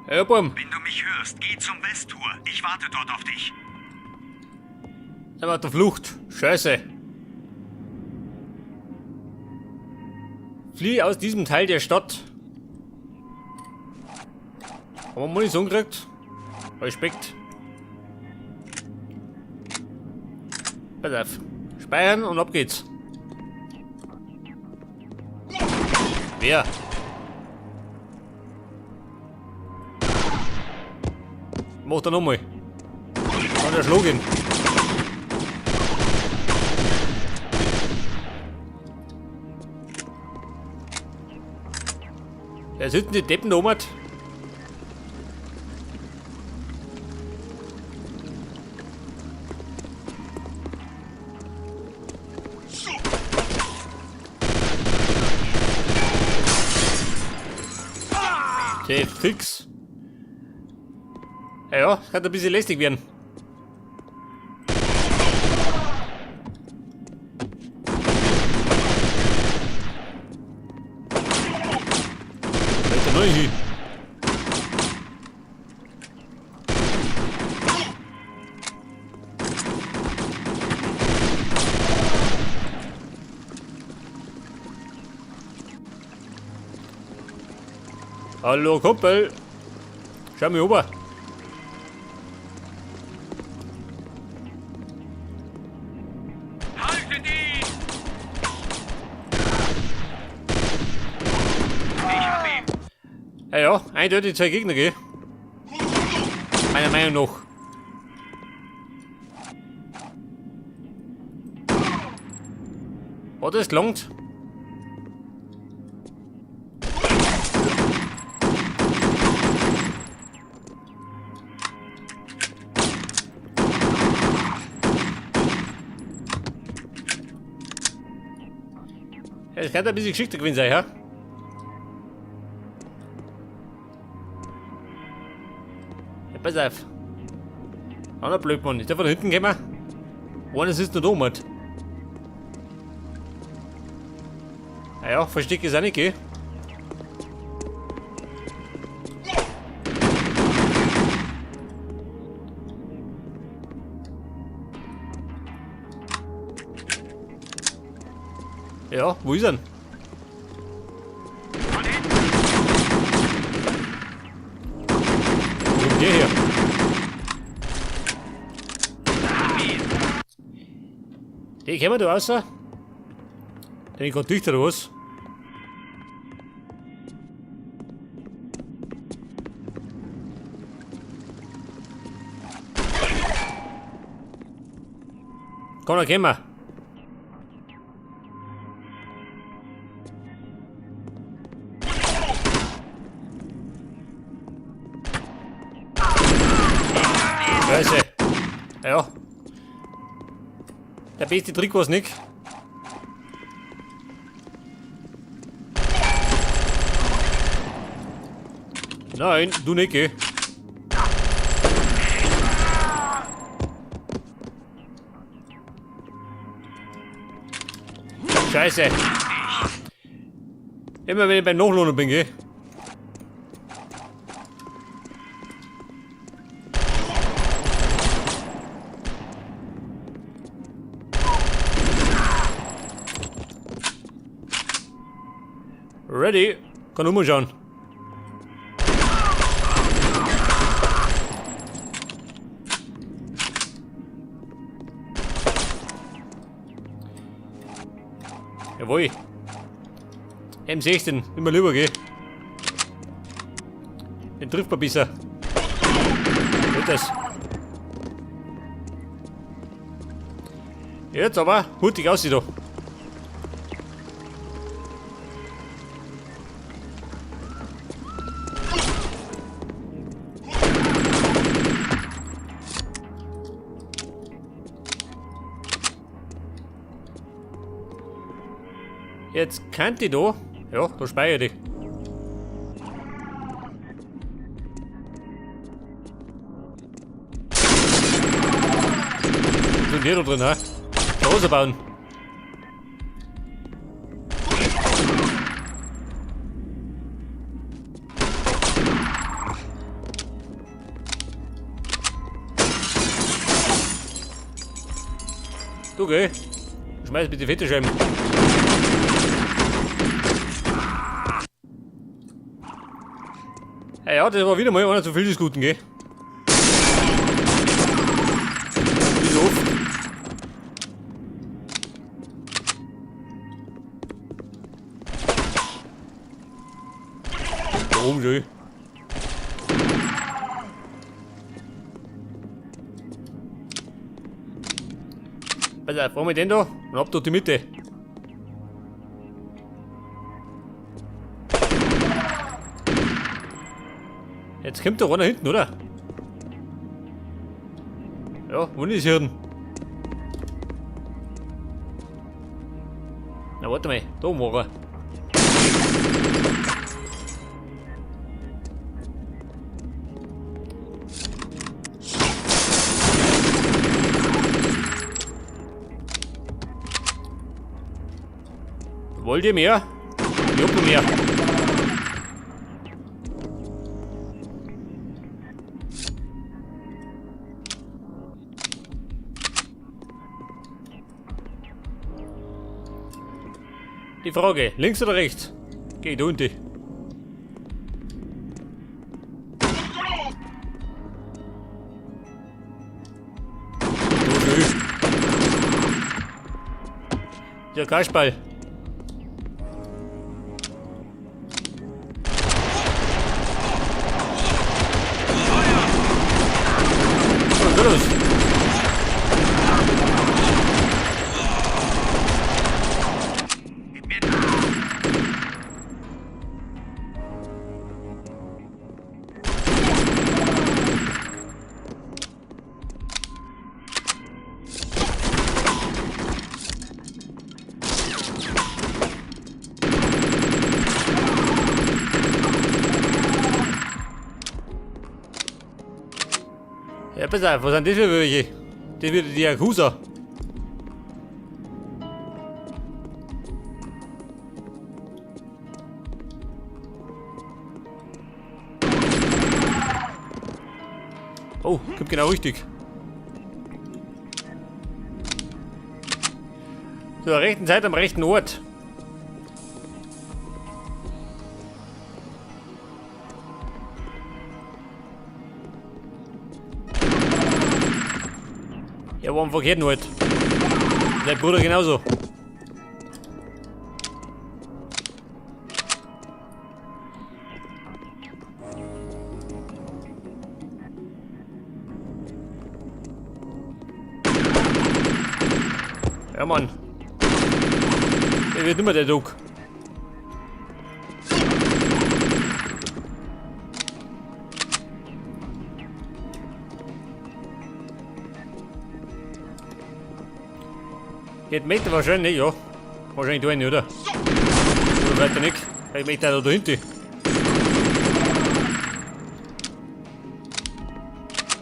Ja, Bum. Wenn du mich hörst, geh zum Westtor. Ich warte dort auf dich. Sind wir auf der Flucht. Scheiße. Flieh aus diesem Teil der Stadt. Haben wir Munition gekriegt? Respekt. Pass auf. Speichern und ab geht's. Wer? Mach da nochmal. Kann der schlagen. Wer sitzen die Deppen da oben? Okay, fix. Ja, kann ein bisschen lästig werden. Alter, neu hier. Hallo Kumpel. Schau mich rüber. Haltet ihn! Ich hab ihn. Ja, eindeutig zwei Gegner, gell? Meiner Meinung nach. Hat es gelangt? Es kann ein bisschen geschickter gewesen sein, ja? Ja, pass auf. Anderer Blödmann, ist der von hinten gekommen? Eines ist noch da, Mann. Naja, versteck ist auch nicht, gell? Ja, wo ist er denn? Wo kommt der her? Die kommen da raus? Den gerade dicht oder was? Kann er kommen? Scheiße. Ja. Der beste Trick war's nicht. Nein, du nicht, geh. Scheiße. Immer wenn ich beim Nachladen bin, geh. Ready? Kann umschauen. Jawohl. M16, immer lieber, gell? Den trifft man besser. Geht das? Jetzt aber, mutig aussieht da. Jetzt kann die da. Ja, da speichere ich. Was ist denn hier da drin, ha? Hause bauen. Du geh. Schmeiß bitte Fettescheiben. Hey, ja, das war wieder mal einer zu viel des Guten, gell? Wie so oft. Da oben schön. Pass auf, fahren wir den da und ab durch die Mitte. Jetzt kommt doch einer hinten, oder? Ja, wo ist Hirn? Na, warte mal, da oben war er. Wollt ihr mehr? Ich hab noch mehr. Die Frage, links oder rechts? Geht unten. Der Kasperl. Los. Ja, pass auf, was sind das für welche? Das wird die Yakuza. Oh, kommt genau richtig. Zur rechten Zeit am rechten Ort. Ja, war am verkehrten Ort. Dein Bruder genauso. Ja, Mann. Der wird nicht mehr der Duck. Geht Meter wahrscheinlich, ja. Wahrscheinlich da nicht, oder? Oder weiter nicht. Vielleicht Meter da hinten.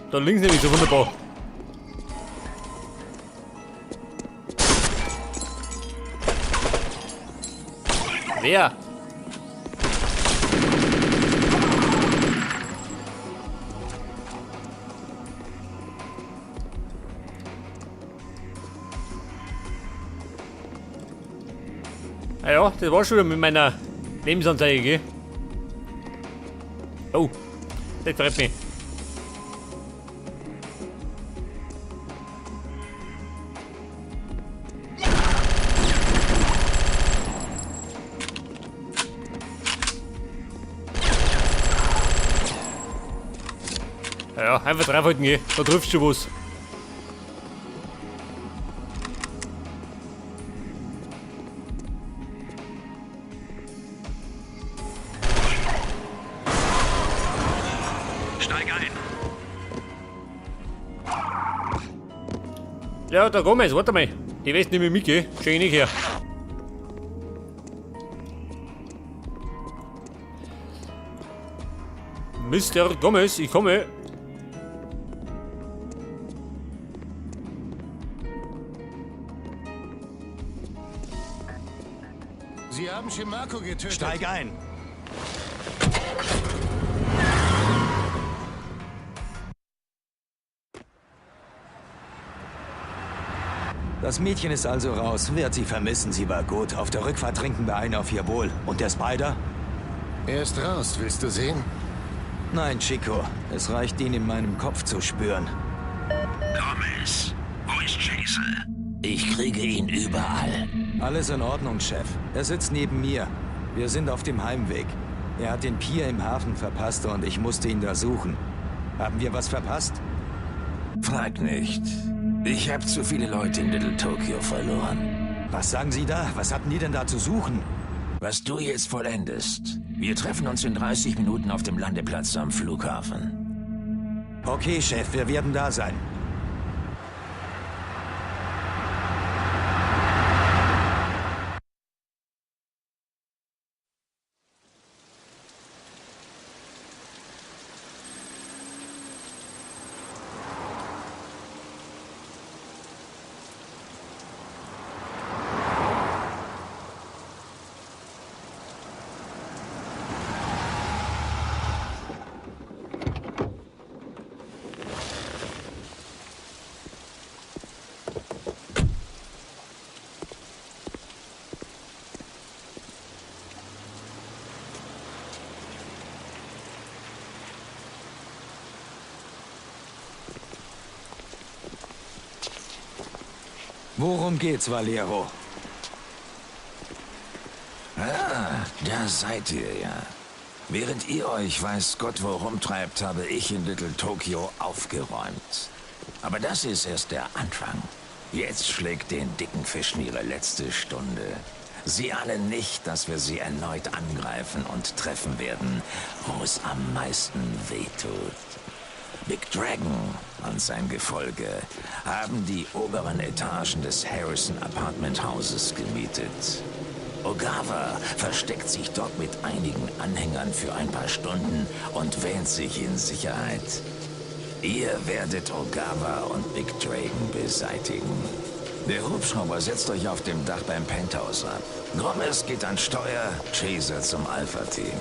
Da links nämlich so wunderbar. Wer? Ah ja, das war schon wieder mit meiner Lebensanzeige, gell? Oh, das freut mich. Ja, einfach draufhalten, gell? Da triffst du schon was. Steig ein. Ja, da Gomez, warte mal. Die West nicht mit, gell? Schau ich nicht her. Mr. Gomez, ich komme. Sie haben Shimako getötet. Steig ein. Das Mädchen ist also raus. Wird sie vermissen, sie war gut. Auf der Rückfahrt trinken wir einen auf ihr Wohl. Und der Spider? Er ist raus, willst du sehen? Nein, Chico. Es reicht, ihn in meinem Kopf zu spüren. Gomez, wo ist Chaser? Ich kriege ihn überall. Alles in Ordnung, Chef. Er sitzt neben mir. Wir sind auf dem Heimweg. Er hat den Pier im Hafen verpasst und ich musste ihn da suchen. Haben wir was verpasst? Frag nicht. Ich habe zu viele Leute in Little Tokyo verloren. Was sagen Sie da? Was hatten die denn da zu suchen? Was du jetzt vollendest. Wir treffen uns in 30 Minuten auf dem Landeplatz am Flughafen. Okay, Chef, wir werden da sein. Worum geht's, Valero? Ah, da seid ihr ja. Während ihr euch weiß Gott wo rumtreibt, habe ich in Little Tokyo aufgeräumt. Aber das ist erst der Anfang. Jetzt schlägt den dicken Fischen ihre letzte Stunde. Sie ahnen nicht, dass wir sie erneut angreifen und treffen werden, wo es am meisten wehtut. Big Dragon und sein Gefolge haben die oberen Etagen des Harrison Apartment Houses gemietet. Ogawa versteckt sich dort mit einigen Anhängern für ein paar Stunden und wähnt sich in Sicherheit. Ihr werdet Ogawa und Big Dragon beseitigen. Der Hubschrauber setzt euch auf dem Dach beim Penthouse ab. Gomez geht an Steuer, Chaser zum Alpha-Team.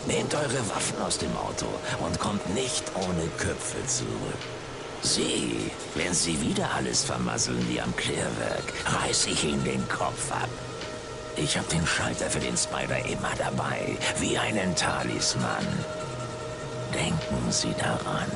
Nehmt eure Waffen aus dem Auto und kommt nicht ohne Köpfe zurück. Sie, wenn sie wieder alles vermasseln wie am Klärwerk, reiß ich ihnen den Kopf ab. Ich hab den Schalter für den Spider immer dabei, wie einen Talisman. Denken Sie daran.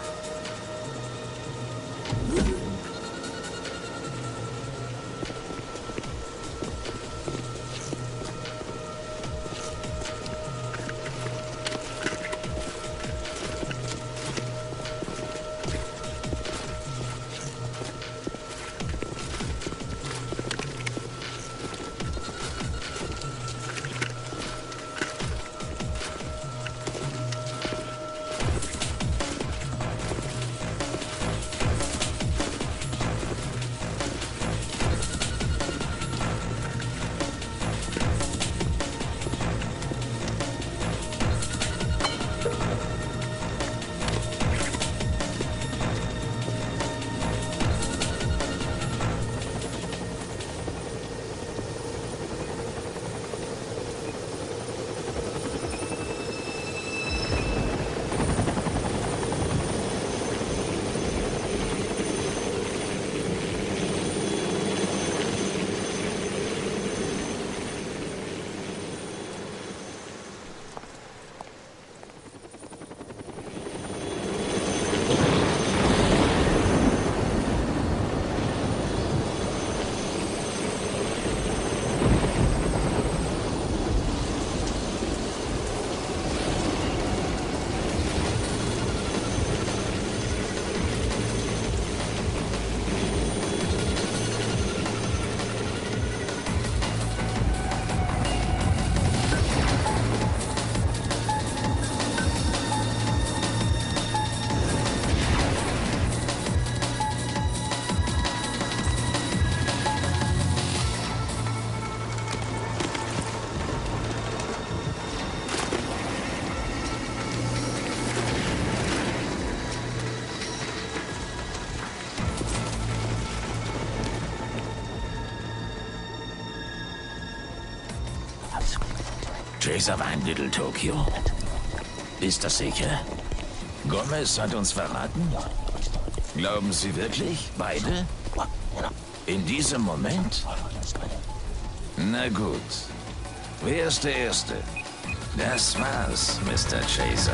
Chaser war in Little Tokyo. Ist das sicher? Gomez hat uns verraten? Glauben Sie wirklich? Beide? In diesem Moment? Na gut. Wer ist der Erste? Das war's, Mr. Chaser.